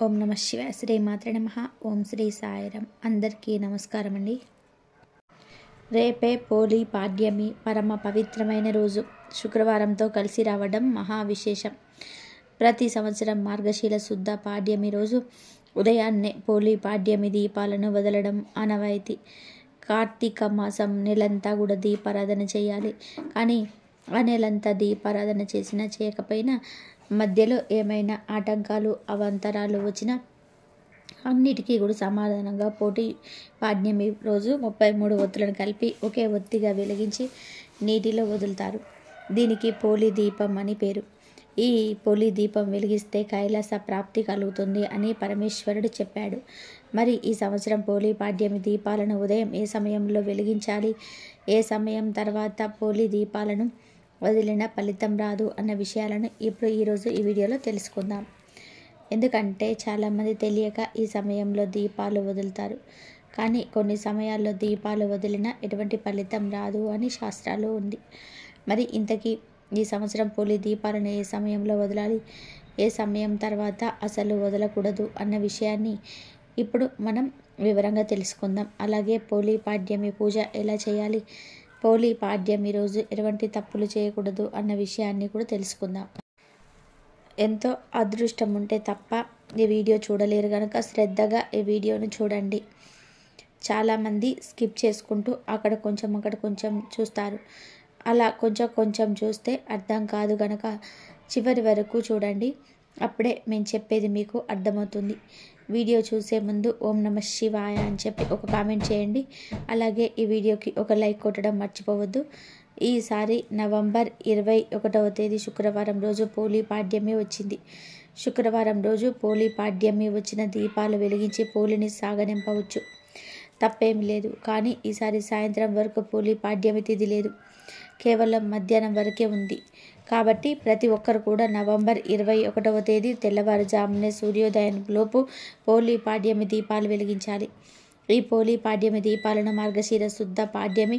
ఓం నమ శివాయ. శ్రీ మాత్రే నమః. ఓం శ్రీ సాయిరాం. అందరికీ నమస్కారం అండి. రేపే పోలి పాడ్యమి, పరమ పవిత్రమైన రోజు. శుక్రవారంతో కలిసి రావడం మహా విశేషం. ప్రతి సంవత్సరం మార్గశీల శుద్ధ పాడ్యమి రోజు ఉదయాన్నే పోలి పాడ్యమి దీపాలను వదలడం ఆనవాయితీ. కార్తీక మాసం నెలంతా కూడా దీపారాధన చేయాలి. కానీ ఆ నెలంతా దీపారాధన చేసినా చేయకపోయినా మధ్యలో ఏమైనా ఆటంకాలు అవాంతరాలు వచ్చినా అన్నిటికీ కూడా సమాధానంగా పోలి పాడ్యమి రోజు 33 ఒత్తులను కలిపి ఒకే ఒత్తిగా వెలిగించి నీటిలో వదులుతారు. దీనికి పోలి దీపం అని పేరు. ఈ పోలి దీపం వెలిగిస్తే కైలాస ప్రాప్తి కలుగుతుంది అని పరమేశ్వరుడు చెప్పాడు. మరి ఈ సంవత్సరం పోలి పాడ్యమి దీపాలను ఉదయం ఏ సమయంలో వెలిగించాలి, ఏ సమయం తర్వాత పోలి దీపాలను వదిలిన ఫలితం రాదు అన్న విషయాలను ఇప్పుడు ఈరోజు ఈ వీడియోలో తెలుసుకుందాం. ఎందుకంటే చాలామంది తెలియక ఈ సమయంలో దీపాలు వదులుతారు. కానీ కొన్ని సమయాల్లో దీపాలు వదిలినా ఎటువంటి ఫలితం రాదు అని శాస్త్రాలు ఉంది. మరి ఇంతకీ ఈ సంవత్సరం పోలి దీపాలను ఏ సమయంలో వదలాలి, ఏ సమయం తర్వాత అసలు వదలకూడదు అన్న విషయాన్ని ఇప్పుడు మనం వివరంగా తెలుసుకుందాం. అలాగే పోలి పాడ్యమి పూజ ఎలా చేయాలి, పోలి పాడ్యమి రోజు ఎటువంటి తప్పులు చేయకూడదు అన్న విషయాన్ని కూడా తెలుసుకుందాం. ఎంతో అదృష్టం ఉంటే తప్ప ఈ వీడియో చూడలేరు కనుక శ్రద్ధగా ఈ వీడియోను చూడండి. చాలామంది స్కిప్ చేసుకుంటూ అక్కడ కొంచెం చూస్తారు. అలా కొంచెం చూస్తే అర్థం కాదు కనుక చివరి వరకు చూడండి. అప్పుడే మేము చెప్పేది మీకు అర్థమవుతుంది. వీడియో చూసే ముందు ఓం నమ శివాయ అని చెప్పి ఒక కామెంట్ చేయండి. అలాగే ఈ వీడియోకి ఒక లైక్ కొట్టడం మర్చిపోవద్దు. ఈసారి నవంబర్ 21వ తేదీ శుక్రవారం రోజు పోలి పాడ్యమి వచ్చింది. శుక్రవారం రోజు పోలి పాడ్యమి వచ్చిన దీపాలు వెలిగించి పోలిని సాగనింపవచ్చు, తప్పేమి లేదు. కానీ ఈసారి సాయంత్రం వరకు పోలి పాడ్యమి తిథి లేదు, కేవలం మధ్యాహ్నం వరకే ఉంది. కాబట్టి ప్రతి ఒక్కరు కూడా నవంబర్ 21వ తేదీ తెల్లవారుజామునే సూర్యోదయంలోపు పోలి పాడ్యమి దీపాలు వెలిగించాలి. ఈ పోలి పాడ్యమి దీపాలను మార్గశీర శుద్ధ పాడ్యమి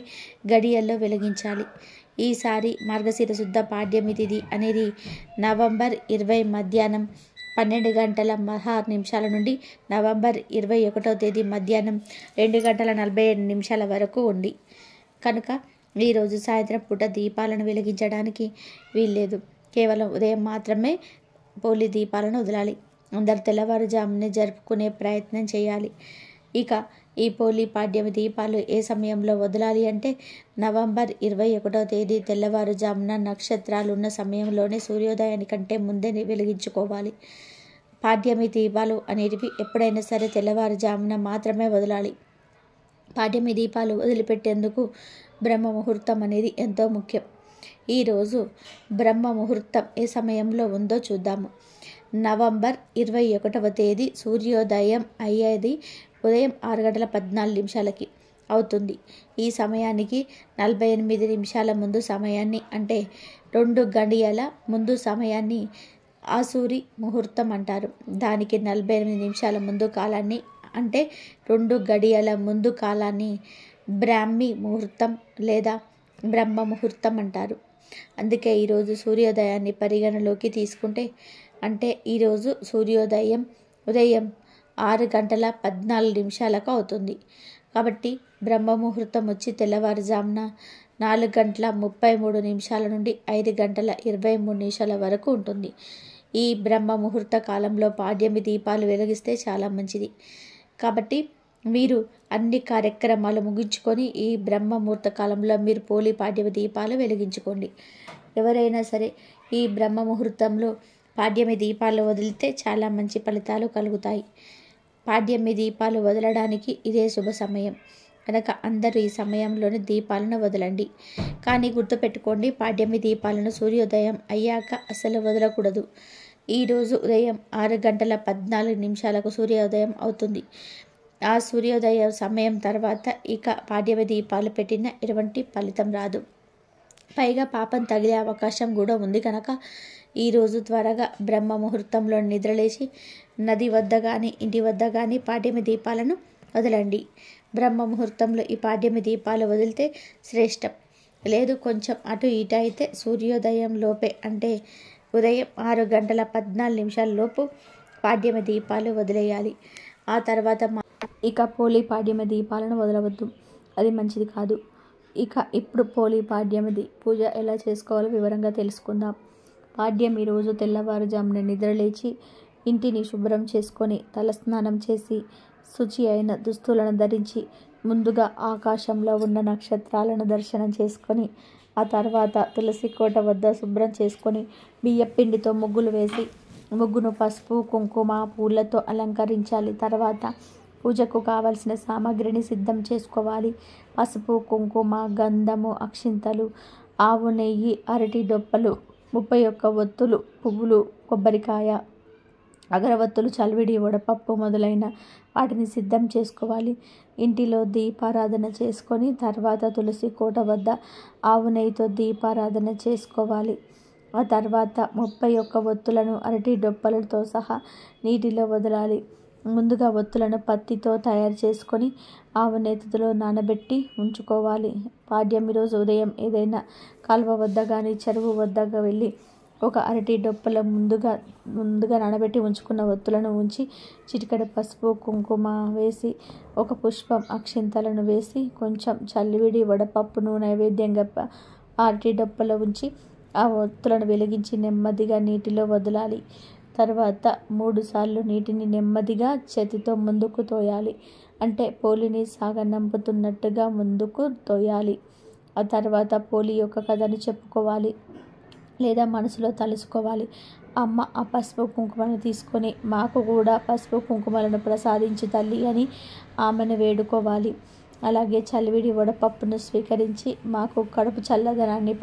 గడియల్లో వెలిగించాలి. ఈసారి మార్గశీర శుద్ధ పాడ్యమి తిథి అనేది నవంబర్ 20 మధ్యాహ్నం 12 గంటల 16 నిమిషాల నుండి నవంబర్ 21వ తేదీ మధ్యాహ్నం 2 గంటల 47 నిమిషాల వరకు ఉంది. కనుక ఈరోజు సాయంత్రం పూట దీపాలను వెలిగించడానికి వీల్లేదు. కేవలం ఉదయం మాత్రమే పోలి దీపాలను వదలాలి. అందరు తెల్లవారుజామునే జరుపుకునే ప్రయత్నం చేయాలి. ఇక ఈ పోలి పాడ్యమి దీపాలు ఏ సమయంలో వదలాలి అంటే నవంబర్ 21వ తేదీ తెల్లవారుజామున నక్షత్రాలు ఉన్న సమయంలోనే సూర్యోదయానికంటే ముందే వెలిగించుకోవాలి. పాడ్యమి దీపాలు అనేటివి ఎప్పుడైనా సరే తెల్లవారుజామున మాత్రమే వదలాలి. పాడ్యమి దీపాలు వదిలిపెట్టేందుకు బ్రహ్మ ముహూర్తం అనేది ఎంతో ముఖ్యం. ఈరోజు బ్రహ్మ ముహూర్తం ఏ సమయంలో ఉందో చూద్దాము. నవంబర్ 21వ తేదీ సూర్యోదయం అయ్యేది ఉదయం 6 గంటల 14 నిమిషాలకి అవుతుంది. ఈ సమయానికి 48 నిమిషాల ముందు సమయాన్ని అంటే 2 గడియల ముందు సమయాన్ని ఆసూరి ముహూర్తం అంటారు. దానికి 48 నిమిషాల ముందు కాలాన్ని అంటే 2 గడియల ముందు కాలాన్ని బ్రాహ్మీ ముహూర్తం లేదా బ్రహ్మ ముహూర్తం అంటారు. అందుకే ఈరోజు సూర్యోదయాన్ని పరిగణలోకి తీసుకుంటే అంటే ఈరోజు సూర్యోదయం ఉదయం 6 గంటల 14 నిమిషాలకు అవుతుంది. కాబట్టి బ్రహ్మ ముహూర్తం వచ్చి తెల్లవారుజామున 4 గంటల 33 నిమిషాల నుండి 5 గంటల 23 నిమిషాల వరకు ఉంటుంది. ఈ బ్రహ్మ ముహూర్త కాలంలో పాడ్యమి దీపాలు వెలిగిస్తే చాలా మంచిది. కాబట్టి మీరు అన్ని కార్యక్రమాలు ముగించుకొని ఈ బ్రహ్మ ముహూర్త కాలంలో మీరు పోలి పాడ్యమి దీపాలు వెలిగించుకోండి. ఎవరైనా సరే ఈ బ్రహ్మ ముహూర్తంలో పాడ్యమి దీపాలు వదిలితే చాలా మంచి ఫలితాలు కలుగుతాయి. పాడ్యమి దీపాలు వదలడానికి ఇదే శుభ సమయం కనుక అందరూ ఈ సమయంలోనే దీపాలను వదలండి. కానీ గుర్తుపెట్టుకోండి, పాడ్యమి దీపాలను సూర్యోదయం అయ్యాక అసలు వదలకూడదు. ఈరోజు ఉదయం 6 గంటల 14 నిమిషాలకు సూర్యోదయం అవుతుంది. ఆ సూర్యోదయ సమయం తర్వాత ఇక పాడ్యమి దీపాలు పెట్టిన ఎటువంటి ఫలితం రాదు. పైగా పాపం తగిలే అవకాశం కూడా ఉంది కనుక ఈరోజు త్వరగా బ్రహ్మ ముహూర్తంలో నిద్రలేచి నది వద్ద కానీ ఇంటి వద్ద కానీ పాడ్యమి దీపాలను వదలండి. బ్రహ్మ ముహూర్తంలో ఈ పాడ్యమి దీపాలు వదిలితే శ్రేష్టం. లేదు కొంచెం అటు ఇటు అయితే సూర్యోదయం లోపే అంటే ఉదయం 6 గంటల 14 నిమిషాల లోపు పాడ్యమి దీపాలు వదిలేయాలి. ఆ తర్వాత ఇక పోలి పాడ్యమి దీపాలను వదలవద్దు, అది మంచిది కాదు. ఇప్పుడు పోలి పాడ్యమి పూజ ఎలా చేసుకోవాలో వివరంగా తెలుసుకుందాం. పాడ్యమి రోజు తెల్లవారుజామున నిద్రలేచి ఇంటిని శుభ్రం చేసుకొని తలస్నానం చేసి శుచి అయిన దుస్తులను ధరించి ముందుగా ఆకాశంలో ఉన్న నక్షత్రాలను దర్శనం చేసుకొని ఆ తర్వాత తులసి కోట వద్ద శుభ్రం చేసుకొని బియ్యపిండితో ముగ్గులు వేసి ముగ్గును పసుపు కుంకుమ పూలతో అలంకరించాలి. తర్వాత పూజకు కావలసిన సామాగ్రిని సిద్ధం చేసుకోవాలి. పసుపు కుంకుమ గంధము అక్షింతలు ఆవు నెయ్యి అరటి డొప్పలు 31 ఒత్తులు పువ్వులు కొబ్బరికాయ అగరవత్తులు చలివిడి వడపప్పు మొదలైన వాటిని సిద్ధం చేసుకోవాలి. ఇంటిలో దీపారాధన చేసుకొని తర్వాత తులసి కోట వద్ద ఆవు నెయ్యితో దీపారాధన చేసుకోవాలి. ఆ తర్వాత 31 ఒత్తులను అరటి డొప్పలతో సహా నీటిలో వదలాలి. ముందుగా ఒత్తులను పత్తితో తయారు చేసుకొని ఆవు నెయ్యిలో నానబెట్టి ఉంచుకోవాలి. పాడ్యమి రోజు ఉదయం ఏదైనా కాలువ వద్ద కానీ చెరువు వద్దకు వెళ్ళి ఒక అరటి డొప్పలో ముందుగా నానబెట్టి ఉంచుకున్న ఒత్తులను ఉంచి చిటికెడు పసుపు కుంకుమ వేసి ఒక పుష్పం అక్షింతలను వేసి కొంచెం చల్లివిడి వడపప్పును నైవేద్యంగా అరటి డొప్పలో ఉంచి ఆ ఒత్తులను వెలిగించి నెమ్మదిగా నీటిలో వదలాలి. తర్వాత 3 సార్లు నీటిని నెమ్మదిగా చేతితో ముందుకు తోయాలి. అంటే పోలిని సాగనంపుతున్నట్టుగా ముందుకు తోయాలి. ఆ తర్వాత పోలి యొక్క కథను చెప్పుకోవాలి లేదా మనసులో తలుసుకోవాలి. అమ్మ ఆ పసుపు కుంకుమను తీసుకొని మాకు కూడా పసుపు కుంకుమలను ప్రసాదించు తల్లి అని ఆమెను వేడుకోవాలి. అలాగే చలివిడి వడపప్పును స్వీకరించి మాకు కడుపు చల్లదనాన్ని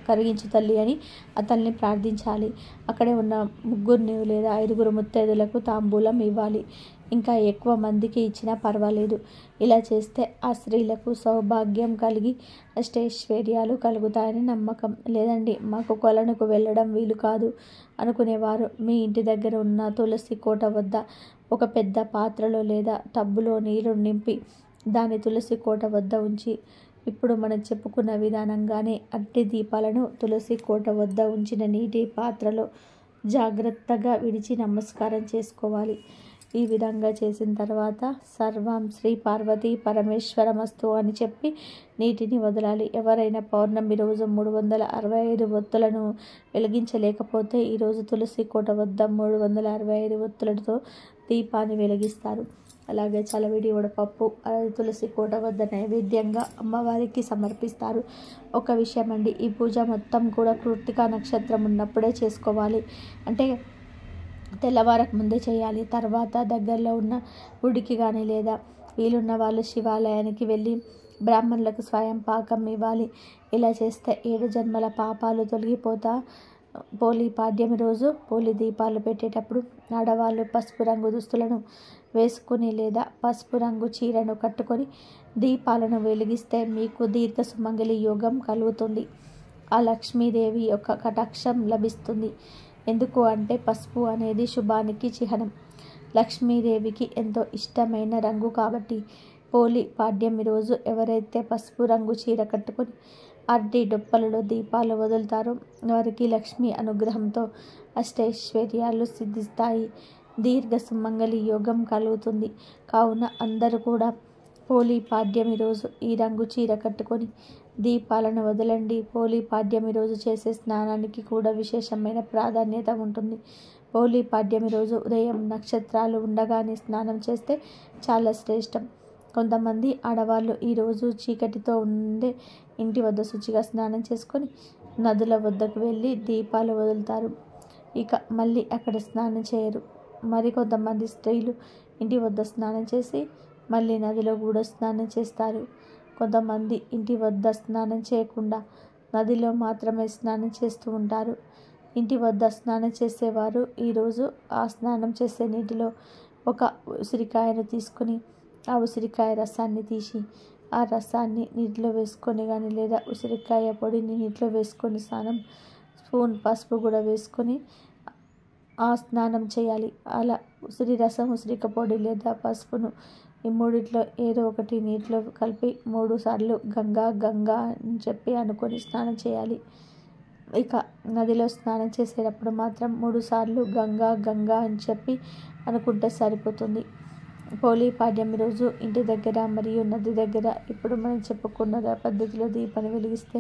కరిగించు తల్లి అని అతన్ని ప్రార్థించాలి. అక్కడే ఉన్న 3 లేదా 5 ముత్తైదులకు తాంబూలం ఇవ్వాలి. ఇంకా ఎక్కువ మందికి ఇచ్చినా పర్వాలేదు. ఇలా చేస్తే ఆ స్త్రీలకు సౌభాగ్యం కలిగి అష్టైశ్వర్యాలు కలుగుతాయని నమ్మకం. లేదండి మాకు కొలనుకు వెళ్ళడం వీలు కాదు అనుకునేవారు మీ ఇంటి దగ్గర ఉన్న తులసి కోట వద్ద ఒక పెద్ద పాత్రలో లేదా టబ్బులో నీరు నింపి దాని తులసి కోట వద్ద ఉంచి ఇప్పుడు మనం చెప్పుకున్న విధానంగానే అట్టి దీపాలను తులసి కోట వద్ద ఉంచిన నీటి పాత్రలో జాగ్రత్తగా విడిచి నమస్కారం చేసుకోవాలి. ఈ విధంగా చేసిన తర్వాత సర్వం శ్రీ పార్వతీ పరమేశ్వరమస్తు అని చెప్పి నీటిని వదలాలి. ఎవరైనా పౌర్ణమి రోజు 365 ఒత్తులను వెలిగించలేకపోతే ఈరోజు తులసి కోట వద్ద 365 ఒత్తులతో దీపాన్ని వెలిగిస్తారు. అలాగే చలవిడి వడపప్పు తులసి కోట వద్ద నైవేద్యంగా అమ్మవారికి సమర్పిస్తారు. ఒక విషయం అండి, ఈ పూజ మొత్తం కూడా కృత్తికా నక్షత్రం ఉన్నప్పుడే చేసుకోవాలి. అంటే తెల్లవారకు ముందే చేయాలి. తర్వాత దగ్గరలో ఉన్న గుడికి కానీ లేదా వీలున్న వాళ్ళు శివాలయానికి వెళ్ళి బ్రాహ్మణులకు స్వయం పాకం ఇవ్వాలి. ఇలా చేస్తే 7 జన్మల పాపాలు తొలగిపోతా. పోలి పాడ్యమి రోజు పోలి దీపాలు పెట్టేటప్పుడు ఆడవాళ్ళు పసుపు రంగు దుస్తులను వేసుకుని లేదా పసుపు రంగు చీరను కట్టుకొని దీపాలను వెలిగిస్తే మీకు దీర్ఘ సుమంగళి యోగం కలుగుతుంది. ఆ లక్ష్మీదేవి యొక్క కటాక్షం లభిస్తుంది. ఎందుకు అంటే పసుపు అనేది శుభానికి చిహ్నం. లక్ష్మీదేవికి ఎంతో ఇష్టమైన రంగు కాబట్టి పోలి పాడ్యమి రోజు ఎవరైతే పసుపు రంగు చీర కట్టుకొని అరటి డొప్పలలో దీపాలు వదులుతారో వారికి లక్ష్మీ అనుగ్రహంతో అష్టైశ్వర్యాలు సిద్ధిస్తాయి. దీర్ఘ సుమంగళి యోగం కలుగుతుంది. కావున అందరూ కూడా పోలి పాడ్యమి రోజు ఈ రంగు చీర కట్టుకొని దీపాలను వదలండి. పోలి పాడ్యమి రోజు చేసే స్నానానికి కూడా విశేషమైన ప్రాధాన్యత ఉంటుంది. పోలి పాడ్యమి రోజు ఉదయం నక్షత్రాలు ఉండగానే స్నానం చేస్తే చాలా శ్రేష్టం. కొంతమంది ఆడవాళ్ళు ఈరోజు చీకటితో ఉండే ఇంటి వద్ద శుచిగా స్నానం చేసుకొని నదుల వద్దకు వెళ్ళి దీపాలు వదులుతారు. ఇక మళ్ళీ అక్కడ స్నానం చేయరు. మరికొంతమంది స్త్రీలు ఇంటి వద్ద స్నానం చేసి మళ్ళీ నదిలో కూడా స్నానం చేస్తారు. కొంతమంది ఇంటి వద్ద స్నానం చేయకుండా నదిలో మాత్రమే స్నానం చేస్తూ ఉంటారు. ఇంటి వద్ద స్నానం చేసేవారు ఈరోజు ఆ స్నానం చేసే నీటిలో ఒక ఉసిరికాయను తీసుకొని ఆ ఉసిరికాయ రసాన్ని తీసి ఆ రసాన్ని నీటిలో వేసుకొని కానీ లేదా ఉసిరికాయ పొడిని నీటిలో వేసుకొని స్పూన్ పసుపు కూడా వేసుకొని ఆ స్నానం చేయాలి. అలా ఉసిరి రసం ఉసిరిక పొడి లేదా పసుపును ఈ మూడిట్లో ఏదో ఒకటి నీటిలో కలిపి 3 సార్లు గంగా గంగా అని చెప్పి అనుకొని స్నానం చేయాలి. ఇక నదిలో స్నానం చేసేటప్పుడు మాత్రం 3 సార్లు గంగా గంగా అని చెప్పి అనుకుంటే సరిపోతుంది. పోలీ పాడ్యమి రోజు ఇంటి దగ్గర మరియు నది దగ్గర ఇప్పుడు మనం చెప్పుకున్న పద్ధతిలో దీపాన్ని వెలిగిస్తే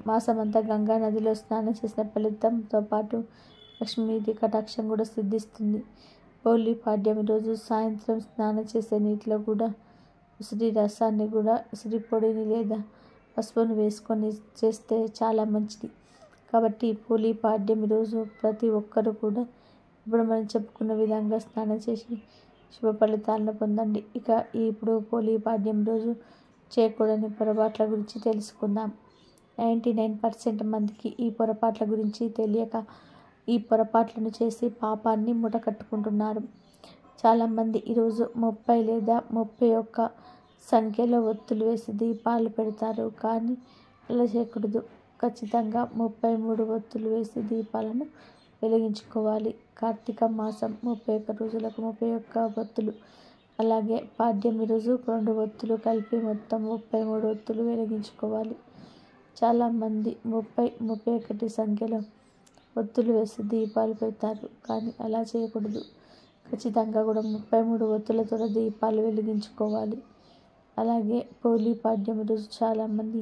మాసమంతా గంగా నదిలో స్నానం చేసిన ఫలితంతో పాటు లక్ష్మీదేవి కటాక్షం కూడా సిద్ధిస్తుంది. పోలీ పాడ్యమి రోజు సాయంత్రం స్నానం చేసే నీటిలో కూడా ఉసిరి రసాన్ని కూడా ఉసిరి పొడిని లేదా పసుపును వేసుకొని చేస్తే చాలా మంచిది. కాబట్టి పోలీ పాడ్యమి రోజు ప్రతి ఒక్కరూ కూడా ఇప్పుడు మనం చెప్పుకున్న విధంగా స్నానం చేసి శుభ ఫలితాలను పొందండి. ఇక ఇప్పుడు పోలీ పాడ్యమి రోజు చేయకూడని పొరపాట్ల గురించి తెలుసుకుందాం. 99% మందికి ఈ పొరపాట్ల గురించి తెలియక ఈ పొరపాట్లను చేసి పాపాన్ని మూటకట్టుకుంటున్నారు. చాలామంది ఈరోజు 30 లేదా 31 సంఖ్యలో ఒత్తులు వేసి దీపాలు పెడతారు. కానీ అలా చేయకూడదు. ఖచ్చితంగా 33 ఒత్తులు వేసి దీపాలను వెలిగించుకోవాలి. కార్తీక మాసం 31 రోజులకు 31 ఒత్తులు, అలాగే పాడ్యమి రోజు 2 ఒత్తులు కలిపి మొత్తం 33 ఒత్తులు వెలిగించుకోవాలి. చాలామంది 30, 31 సంఖ్యలో ఒత్తులు వేసి దీపాలు పెడతారు. కానీ అలా చేయకూడదు. ఖచ్చితంగా కూడా 33 ఒత్తులతో దీపాలు వెలిగించుకోవాలి. అలాగే పోలీ పాడ్యమి రోజు చాలామంది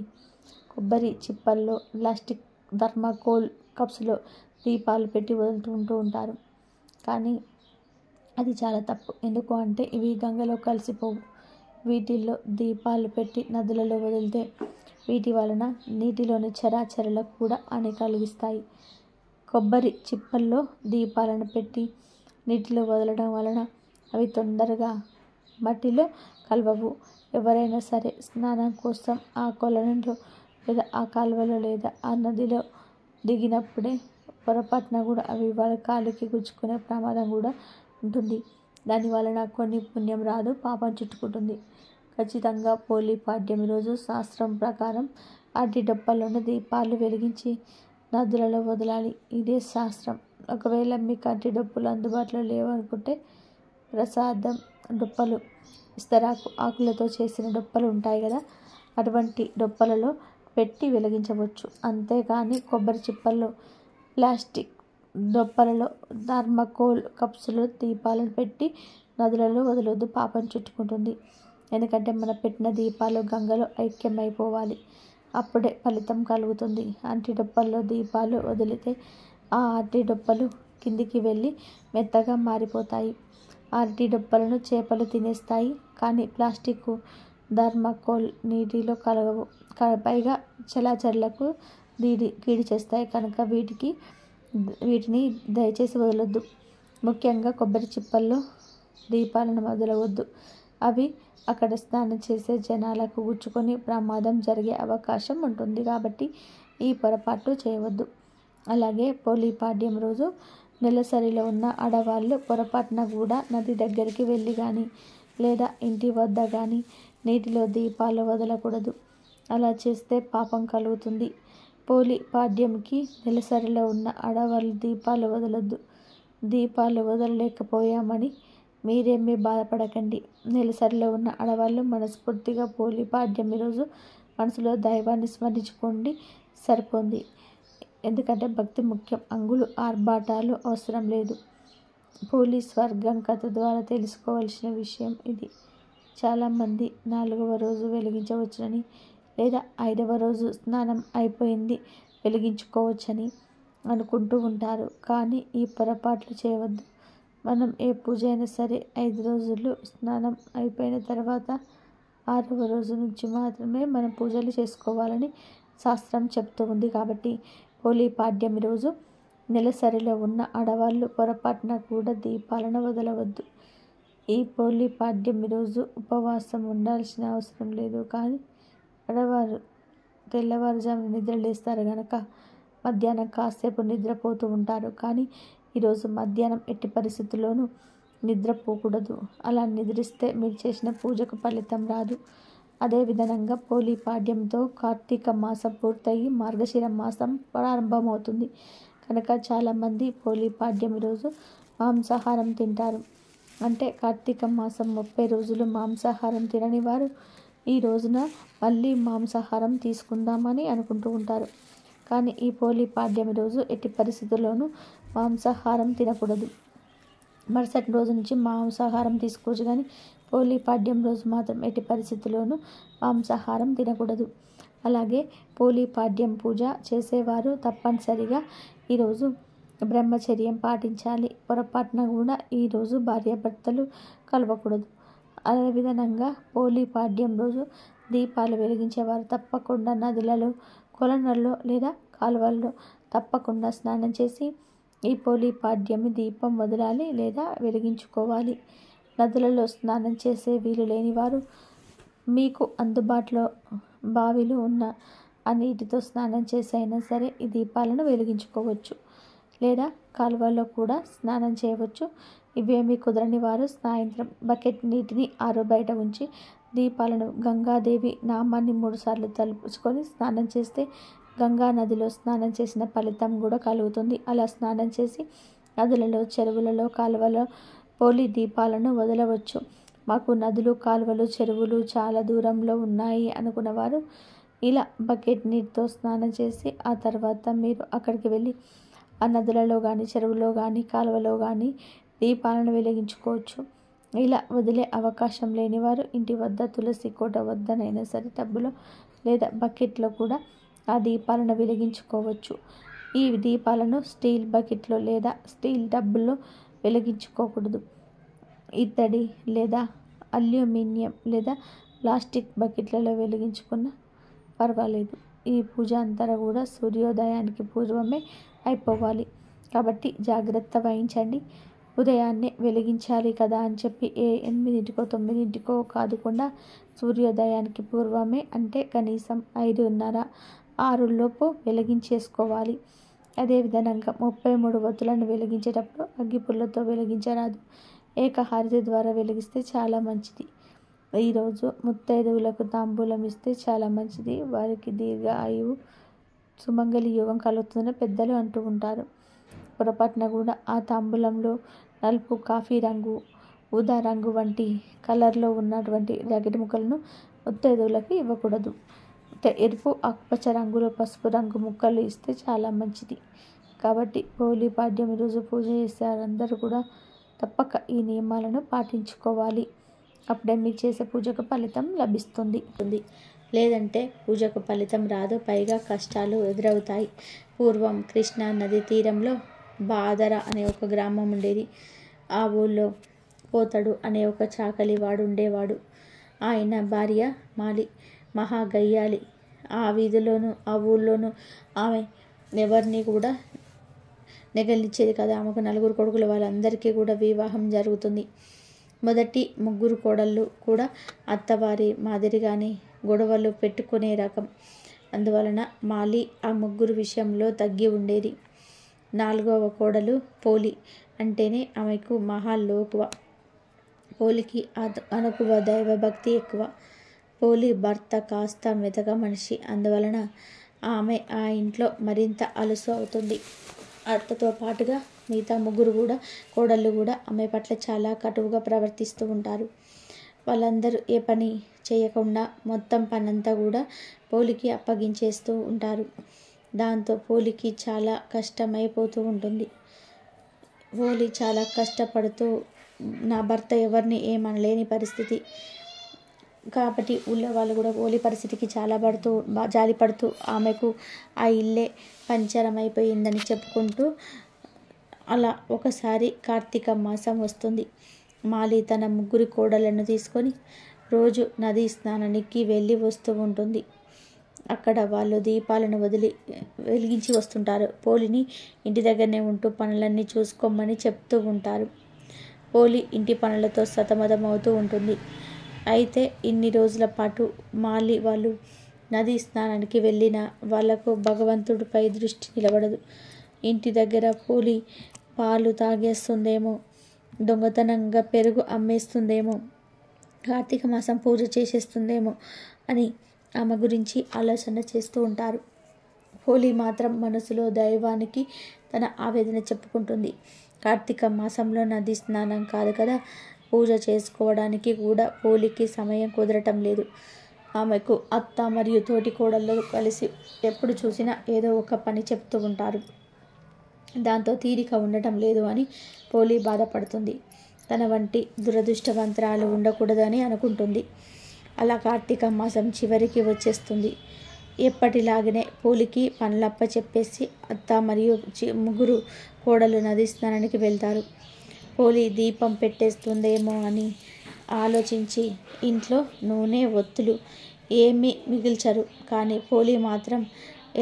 కొబ్బరి చిప్పల్లో ప్లాస్టిక్ థర్మాకోల్ కప్స్లో దీపాలు పెట్టి వదులుతుంటూ ఉంటారు. కానీ అది చాలా తప్పు. ఎందుకు అంటే ఇవి గంగలో కలిసిపోవు. వీటిల్లో దీపాలు పెట్టి నదులలో వదిలితే వీటి వలన నీటిలోని చరాచరాలకు కూడా హాని కలిగిస్తాయి. కొబ్బరి చిప్పల్లో దీపాలను పెట్టి నీటిలో వదలడం వలన అవి తొందరగా మట్టిలో కలవవు. ఎవరైనా సరే స్నానం కోసం ఆ కొలనులో లేదా ఆ కాలువలో లేదా ఆ నదిలో దిగినప్పుడే పొరపాటున కూడా అవి వాళ్ళ కాలికి గుచ్చుకునే ప్రమాదం కూడా ఉంటుంది. దాని వలన కొన్ని పుణ్యం రాదు, పాపం చుట్టుకుంటుంది. ఖచ్చితంగా పోలీ పాడ్యమి రోజు శాస్త్రం ప్రకారం అరటి డొప్పలోని దీపాలు వెలిగించి నదులలో వదలాలి. ఇదే శాస్త్రం. ఒకవేళ మీకు అరటి డొప్పులు అందుబాటులో లేవనుకుంటే ప్రసాదం డొప్పలు, ఇస్తరాకు ఆకులతో చేసిన డొప్పలు ఉంటాయి కదా, అటువంటి డొప్పలలో పెట్టి వెలిగించవచ్చు. అంతేగాని కొబ్బరి చిప్పల్లో ప్లాస్టిక్ డొప్పలలో థర్మాకోల్ కప్స్లో దీపాలను పెట్టి నదులలో వదలొద్దు, పాపం చుట్టుకుంటుంది. ఎందుకంటే మన పెట్టిన దీపాలు గంగలో ఐక్యమైపోవాలి. అప్పుడే ఫలితం కలుగుతుంది. అరటి డొప్పల్లో దీపాలు వదిలితే ఆ అరటి డొప్పలు కిందికి వెళ్ళి మెత్తగా మారిపోతాయి. అరటి డొప్పలను చేపలు తినేస్తాయి. కానీ ప్లాస్టిక్ థర్మాకోల్ నీటిలో కలగవు, పైగా చలాచర్లకు కీడి చేస్తాయి. కనుక వీటిని దయచేసి వదలొద్దు. ముఖ్యంగా కొబ్బరి చిప్పల్లో దీపాలను వదలవద్దు. అవి అక్కడ స్నానం చేసే జనాలకు గుచ్చుకొని ప్రమాదం జరిగే అవకాశం ఉంటుంది. కాబట్టి ఈ పొరపాటు చేయవద్దు. అలాగే పోలీ పాడ్యం రోజు నెలసరిలో ఉన్న ఆడవాళ్ళు పొరపాటున కూడా నది దగ్గరికి వెళ్ళి కానీ లేదా ఇంటి వద్ద కానీ నీటిలో దీపాలు వదలకూడదు. అలా చేస్తే పాపం కలుగుతుంది. పోలీ పాడ్యంకి నెలసరిలో ఉన్న ఆడవాళ్ళు దీపాలు వదలొద్దు. దీపాలు వదలలేకపోయామని మీరేమీ బాధపడకండి. నెలసరిలో ఉన్న ఆడవాళ్ళు మనస్ఫూర్తిగా పోలీ పాడ్యమి రోజు మనసులో దైవాన్ని స్మరించుకోండి, సరిపోంది. ఎందుకంటే భక్తి ముఖ్యం. అంగులు ఆర్భాటాలు అవసరం లేదు. పోలీ స్వర్గం కథ ద్వారా తెలుసుకోవాల్సిన విషయం ఇది. చాలామంది 4వ రోజు వెలిగించవచ్చునని లేదా 5వ రోజు స్నానం అయిపోయింది వెలిగించుకోవచ్చని అనుకుంటూ ఉంటారు. కానీ ఈ పొరపాట్లు చేయవద్దు. మనం ఏ పూజ అయినా సరే 5 రోజులు స్నానం అయిపోయిన తర్వాత 6వ రోజు నుంచి మాత్రమే మనం పూజలు చేసుకోవాలని శాస్త్రం చెప్తూ ఉంది. కాబట్టి పోలీ పాడ్యమి రోజు నెలసరిలో ఉన్న ఆడవాళ్ళు పొరపాటున కూడా దీపాలను వదలవద్దు. ఈ పోలీ పాడ్యమి రోజు ఉపవాసం ఉండాల్సిన అవసరం లేదు. కానీ ఆడవారు తెల్లవారుజామున నిద్ర లేస్తారు కనుక మధ్యాహ్నం కాసేపు నిద్రపోతూ ఉంటారు. కానీ ఈరోజు మధ్యాహ్నం ఎట్టి పరిస్థితుల్లోనూ నిద్రపోకూడదు. అలా నిద్రిస్తే మీరు చేసిన పూజకు ఫలితం రాదు. అదేవిధంగా పోలీ పాడ్యంతో కార్తీక మాసం పూర్తయి మార్గశిర మాసం ప్రారంభమవుతుంది. కనుక చాలామంది పోలీ పాడ్యమి రోజు మాంసాహారం తింటారు. అంటే కార్తీక మాసం 30 రోజులు మాంసాహారం తినని వారు ఈ రోజున మళ్ళీ మాంసాహారం తీసుకుందామని అనుకుంటూ ఉంటారు. కానీ ఈ పోలీ పాడ్యమి రోజు ఎట్టి పరిస్థితుల్లోనూ మాంసాహారం తినకూడదు. మరుసటి రోజు నుంచి మాంసాహారం తీసుకోవచ్చు, కానీ పోలీ పాడ్యం రోజు మాత్రం ఎట్టి పరిస్థితుల్లోనూ మాంసాహారం తినకూడదు. అలాగే పోలీ పాడ్యం పూజ చేసేవారు తప్పనిసరిగా ఈరోజు బ్రహ్మచర్యం పాటించాలి. పొరపాటున కూడా ఈరోజు భార్యాభర్తలు కలవకూడదు. అదేవిధంగా పోలీ పాడ్యం రోజు దీపాలు వెలిగించేవారు తప్పకుండా నదులలో, కొలనులలో లేదా కాలువల్లో తప్పకుండా స్నానం చేసి ఈ పోలీ పాడ్యం దీపం వదలాలి లేదా వెలిగించుకోవాలి. నదులలో స్నానం చేసే వీలు లేని వారు మీకు అందుబాటులో బావిలు ఉన్న ఆ నీటితో స్నానం చేసి అయినా సరే ఈ దీపాలను వెలిగించుకోవచ్చు, లేదా కాలువల్లో కూడా స్నానం చేయవచ్చు. ఇవేమీ కుదరని వారు సాయంత్రం బకెట్ నీటిని ఆరో బయట ఉంచి దీపాలను గంగాదేవి నామాన్ని 3 సార్లు తలుపుకొని స్నానం చేస్తే గంగా నదిలో స్నానం చేసిన ఫలితం కూడా కలుగుతుంది. అలా స్నానం చేసి నదులలో, చెరువులలో, కాలువలో పోలీ దీపాలను వదలవచ్చు. మాకు నదులు, కాలువలు, చెరువులు చాలా దూరంలో ఉన్నాయి అనుకున్నవారు ఇలా బకెట్ నీటితో స్నానం చేసి ఆ తర్వాత మీరు అక్కడికి వెళ్ళి ఆ నదులలో కానీ, చెరువులో కానీ, కాలువలో కానీ దీపాలను వెలిగించుకోవచ్చు. ఇలా వదిలే అవకాశం లేనివారు ఇంటి వద్ద తులసి కోట వద్దనైనా సరే టబ్బులో లేదా బకెట్లో కూడా ఆ దీపాలను వెలిగించుకోవచ్చు. ఈ దీపాలను స్టీల్ బకెట్లో లేదా స్టీల్ టబ్బుల్లో వెలిగించుకోకూడదు. ఇత్తడి లేదా అల్యూమినియం లేదా ప్లాస్టిక్ బకెట్లలో వెలిగించుకున్న పర్వాలేదు. ఈ పూజ అంతా కూడా సూర్యోదయానికి పూర్వమే అయిపోవాలి. కాబట్టి జాగ్రత్త వహించండి. ఉదయాన్నే వెలిగించాలి కదా అని చెప్పి 8కో 9కో కాదుకుండా సూర్యోదయానికి పూర్వమే, అంటే కనీసం 5:30, 6 వెలిగించేసుకోవాలి. అదేవిధంగా 33 ఒత్తులను వెలిగించేటప్పుడు అగ్గిపుల్లతో వెలిగించరాదు. ఏకహారతి ద్వారా వెలిగిస్తే చాలా మంచిది. ఈరోజు ముత్తైదువులకు తాంబూలం ఇస్తే చాలా మంచిది. వారికి దీర్ఘ ఆయువు, సుమంగళి యోగం కలుగుతుందని పెద్దలు అంటూ ఉంటారు. పొరపాటున కూడా ఆ తాంబూలంలో నలుపు, కాఫీ రంగు, ఊదా రంగు వంటి కలర్లో ఉన్నటువంటి జాకెట్ ముక్కలను ముత్తైదువులకు ఇవ్వకూడదు. ఎరుపు, ఆకుపచ్చ రంగులో పసుపు రంగు ముక్కలు ఇస్తే చాలా మంచిది. కాబట్టి పోలీ పాడ్యం రోజు పూజ చేసే వారందరూ కూడా తప్పక ఈ నియమాలను పాటించుకోవాలి. అప్పుడే మీరు చేసే పూజకు ఫలితం లభిస్తుంది. లేదంటే పూజకు ఫలితం రాదు, పైగా కష్టాలు ఎదురవుతాయి. పూర్వం కృష్ణా నది తీరంలో బాదర అనే ఒక గ్రామం ఉండేది. ఆ ఊళ్ళో పోతడు అనే ఒక చాకలి వాడు ఉండేవాడు. ఆయన భార్య మాలి మహా గయ్యాలి. ఆ వీధిలోనూ ఆ ఊళ్ళోనూ ఆమె ఎవరిని కూడా నెగలిచ్చేది కదా. ఆమెకు 4 కొడుకులు, వాళ్ళందరికీ కూడా వివాహం జరుగుతుంది. మొదటి 3 కోడళ్ళు కూడా అత్తవారి మాదిరిగానే గొడవలు పెట్టుకునే రకం. అందువలన మాలి ఆ 3 విషయంలో తగ్గి ఉండేది. 4వ కోడలు పోలి అంటేనే ఆమెకు మహా లోకువ. పోలికి అనుకువ దైవభక్తి ఎక్కువ. పోలి భర్త కాస్త మెతక మనిషి. అందువలన ఆమె ఆ ఇంట్లో మరింత అలుసు అవుతుంది. అత్తతో పాటుగా మిగతా 3 కోడళ్ళు కూడా ఆమె పట్ల చాలా కటువుగా ప్రవర్తిస్తూ ఉంటారు. వాళ్ళందరూ ఏ పని చేయకుండా మొత్తం పనంతా కూడా పోలికి అప్పగించేస్తూ ఉంటారు. దాంతో పోలికి చాలా కష్టమైపోతూ ఉంటుంది. పోలి చాలా కష్టపడుతూ నా భర్త ఎవరిని ఏమనలేని పరిస్థితి. కాబట్టి ఊళ్ళో వాళ్ళు కూడా పోలి పరిస్థితికి చాలా జాలిపడుతూ ఆమెకు ఆ ఇల్లే పంచరమైపోయిందని చెప్పుకుంటూ అలా ఒకసారి కార్తీక మాసం వస్తుంది. మాలి తన 3 కోడళ్లను తీసుకొని రోజు నదీ స్నానానికి వెళ్ళి వస్తూ ఉంటుంది. అక్కడ వాళ్ళు దీపాలను వెలిగించి వస్తుంటారు. పోలిని ఇంటి దగ్గరనే ఉంటూ పనులన్నీ చూసుకోమని చెప్తూ ఉంటారు. పోలి ఇంటి పనులతో సతమతమవుతూ ఉంటుంది. అయితే ఇన్ని రోజుల పాటు మాలి వాళ్ళు నదీ స్నానానికి వెళ్ళిన వాళ్లకు భగవంతుడిపై దృష్టి నిలబడదు. ఇంటి దగ్గర పోలి పాలు తాగేస్తుందేమో, దొంగతనంగా పెరుగు అమ్మేస్తుందేమో, కార్తీక మాసం పూజ చేసేస్తుందేమో అని ఆమె గురించి ఆలోచన చేస్తూ ఉంటారు. పోలి మాత్రం మనసులో దైవానికి తన ఆవేదన చెప్పుకుంటుంది. కార్తీక మాసంలో నదీ స్నానం కాదు కదా, పూజ చేసుకోవడానికి కూడా పోలికి సమయం కుదరటం లేదు. ఆమెకు అత్త మరియు తోటి కోడళ్ళు కలిసి ఎప్పుడు చూసినా ఏదో ఒక పని చెప్తూ ఉంటారు. దాంతో తీరిక ఉండటం లేదు అని పోలి బాధపడుతుంది. తన వంటి దురదృష్టవంతరాలు ఉండకూడదని అనుకుంటుంది. అలా కార్తీక మాసం చివరికి వచ్చేస్తుంది. ఎప్పటిలాగనే పోలికి పనులప్ప చెప్పేసి అత్త మరియు ముగ్గురు కోడలు నది స్నానానికి వెళ్తారు. పోలి దీపం పెట్టేస్తుందేమో అని ఆలోచించి ఇంట్లో నూనె ఒత్తులు ఏమీ మిగిల్చరు. కానీ పోలి మాత్రం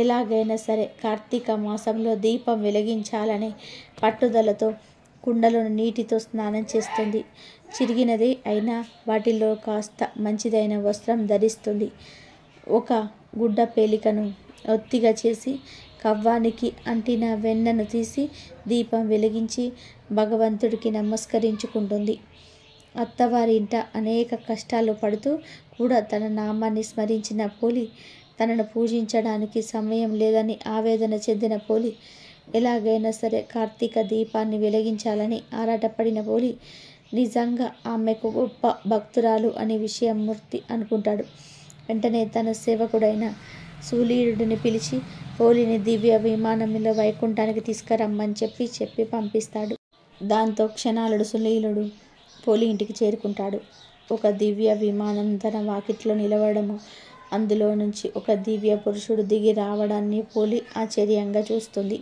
ఎలాగైనా సరే కార్తీక మాసంలో దీపం వెలిగించాలనే పట్టుదలతో కుండలోని నీటితో స్నానం చేస్తుంది. చిరిగినది అయినా వాటిల్లో కాస్త మంచిదైన వస్త్రం ధరిస్తుంది. ఒక గుడ్డ పేలికను ఒత్తిగా చేసి కవ్వానికి అంటిన వెన్నను తీసి దీపం వెలిగించి భగవంతుడికి నమస్కరించుకుంటుంది. అత్తవారి ఇంట అనేక కష్టాలు పడుతూ కూడా తన నామాన్ని స్మరించిన పోలి తనను పూజించడానికి సమయం లేదని ఆవేదన చెందిన పోలి ఎలాగైనా సరే కార్తీక దీపాన్ని వెలిగించాలని ఆరాటపడిన పోలి నిజంగా ఆమెకు గొప్ప భక్తురాలు అనే విషయం మూర్తి అనుకుంటాడు. వెంటనే తన సేవకుడైన సులీలుడిని పిలిచి పోలిని దివ్య విమానంలో వైకుంఠానికి తీసుకురమ్మని చెప్పి పంపిస్తాడు. దాంతో క్షణాలుడు సులీలుడు పోలి ఇంటికి చేరుకుంటాడు. ఒక దివ్య విమానం తన వాకిట్లో నిలవడము, అందులో నుంచి ఒక దివ్య పురుషుడు దిగి రావడాన్ని పోలి ఆశ్చర్యంగా చూస్తుంది.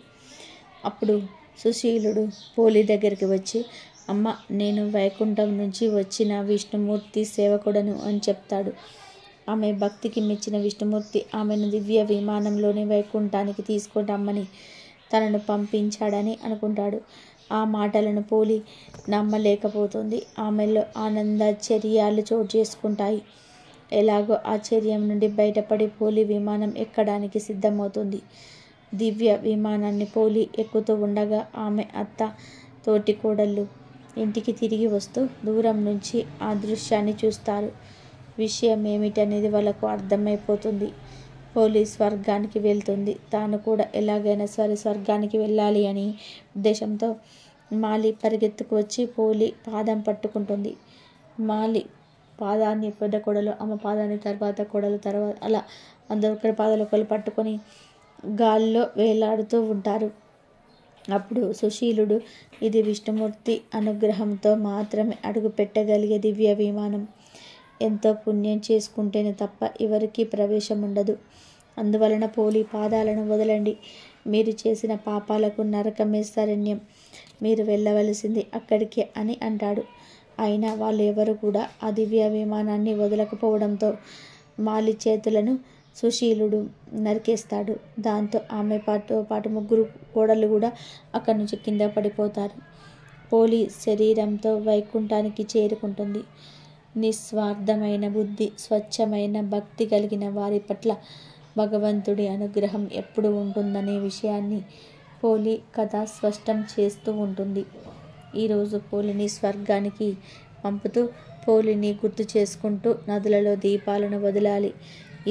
అప్పుడు సుశీలుడు పోలి దగ్గరికి వచ్చి, అమ్మ, నేను వైకుంఠం నుంచి వచ్చిన విష్ణుమూర్తి సేవకుడను అని చెప్తాడు. ఆమె భక్తికి మెచ్చిన విష్ణుమూర్తి ఆమెను దివ్య విమానంలోని వైకుంఠానికి తీసుకురమ్మని తనను పంపించాడని అనుకుంటాడు. ఆ మాటలను పోలి నమ్మలేకపోతుంది. ఆమెలో ఆనందాశ్చర్యాలు చోటు చేసుకుంటాయి. ఎలాగో ఆశ్చర్యం నుండి బయటపడి పోలి విమానం ఎక్కడానికి సిద్ధమవుతుంది. దివ్య విమానాన్ని పోలి ఎక్కుతూ ఉండగా ఆమె అత్త, తోటి కోడళ్ళు ఇంటికి తిరిగి వస్తూ దూరం నుంచి ఆ దృశ్యాన్ని చూస్తారు. విషయం ఏమిటనేది వాళ్ళకు అర్థమైపోతుంది. పోలి స్వర్గానికి వెళ్తుంది. తాను కూడా ఎలాగైనా సరే స్వర్గానికి వెళ్ళాలి అని ఉద్దేశంతో మాలి పరిగెత్తుకు వచ్చి పోలి పాదం పట్టుకుంటుంది. మాలి పాదాన్ని పెద్ద కోడలు, అమ్మ పాదాన్ని తర్వాత కోడలు, తర్వాత అలా అందరూ ఒకరి పాదాలు ఒకరు పట్టుకొని గాల్లో వేలాడుతూ ఉంటారు. అప్పుడు సుశీలుడు, ఇది విష్ణుమూర్తి అనుగ్రహంతో మాత్రమే అడుగు పెట్టగలిగే దివ్య విమానం. ఎంతో పుణ్యం చేసుకుంటేనే తప్ప ఎవరికీ ప్రవేశం ఉండదు. అందువలన పోలి పాదాలను వదలండి. మీరు చేసిన పాపాలకు నరకమే శరణ్యం. మీరు వెళ్ళవలసింది అక్కడికే అని అంటాడు. అయినా వాళ్ళు ఎవరు కూడా ఆ దివ్య విమానాన్ని వదలకపోవడంతో మాలి చేతులను సుశీలుడు నరికేస్తాడు. దాంతో ఆమె పాటు ముగ్గురు కోడళ్ళు కూడా అక్కడి నుంచి కింద పడిపోతారు. పోలి శరీరంతో వైకుంఠానికి చేరుకుంటుంది. నిస్వార్థమైన బుద్ధి, స్వచ్ఛమైన భక్తి కలిగిన వారి పట్ల భగవంతుడి అనుగ్రహం ఎప్పుడు ఉంటుందనే విషయాన్ని పోలి కథ స్పష్టం చేస్తూ ఉంటుంది. ఈరోజు పోలిని స్వర్గానికి పంపుతూ పోలిని గుర్తు చేసుకుంటూ నదులలో దీపాలను వదలాలి.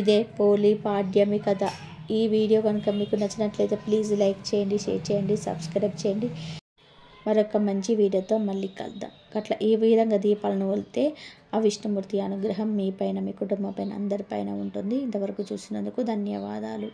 ఇదే పోలి పాడ్యమి కథ. ఈ వీడియో కనుక మీకు నచ్చినట్లయితే ప్లీజ్ లైక్ చేయండి, షేర్ చేయండి, సబ్స్క్రైబ్ చేయండి. మరొక మంచి వీడియోతో మళ్ళీ కలుద్దాం. అట్లా ఈ విధంగా దీపాలను వదిలితే ఆ విష్ణుమూర్తి అనుగ్రహం మీ పైన, మీ కుటుంబం పైన, అందరిపైన ఉంటుంది. ఇంతవరకు చూసినందుకు ధన్యవాదాలు.